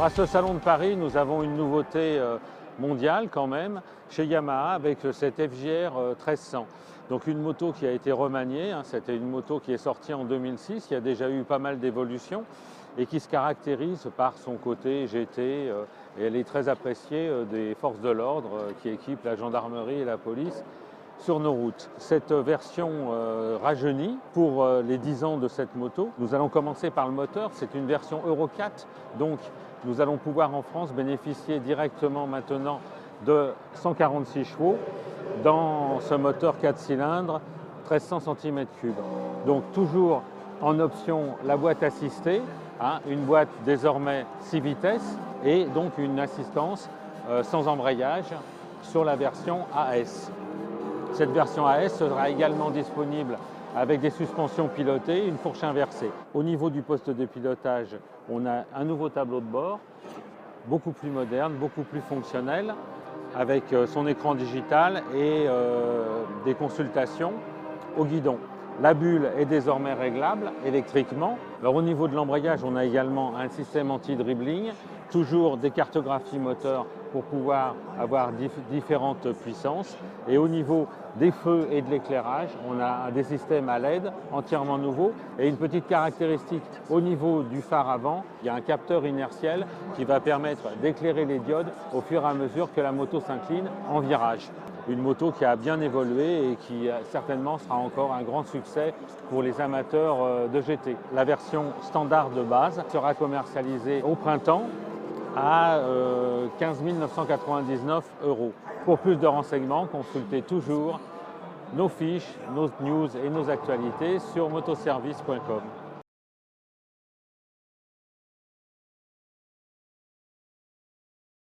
Alors à ce salon de Paris, nous avons une nouveauté mondiale quand même chez Yamaha avec cette FJR 1300. Donc une moto qui a été remaniée, c'était une moto qui est sortie en 2006, il y a déjà eu pas mal d'évolutions et qui se caractérise par son côté GT et elle est très appréciée des forces de l'ordre qui équipent la gendarmerie et la police sur nos routes. Cette version rajeunie pour les 10 ans de cette moto, nous allons commencer par le moteur, c'est une version Euro 4, donc nous allons pouvoir en France bénéficier directement maintenant de 146 chevaux dans ce moteur 4 cylindres 1300 cm3. Donc toujours en option la boîte assistée, une boîte désormais 6 vitesses et donc une assistance sans embrayage sur la version AS. Cette version AS sera également disponible avec des suspensions pilotées, une fourche inversée. Au niveau du poste de pilotage, on a un nouveau tableau de bord, beaucoup plus moderne, beaucoup plus fonctionnel, avec son écran digital et des consultations au guidon. La bulle est désormais réglable électriquement. Alors, au niveau de l'embrayage, on a également un système anti-dribbling, toujours des cartographies moteurs pour pouvoir avoir différentes puissances. Et au niveau des feux et de l'éclairage, on a des systèmes à LED entièrement nouveaux. Et une petite caractéristique au niveau du phare avant, il y a un capteur inertiel qui va permettre d'éclairer les diodes au fur et à mesure que la moto s'incline en virage. Une moto qui a bien évolué et qui certainement sera encore un grand succès pour les amateurs de GT. La version standard de base sera commercialisée au printemps à 15 999 €. Pour plus de renseignements, consultez toujours nos fiches, nos news et nos actualités sur motoservice.com.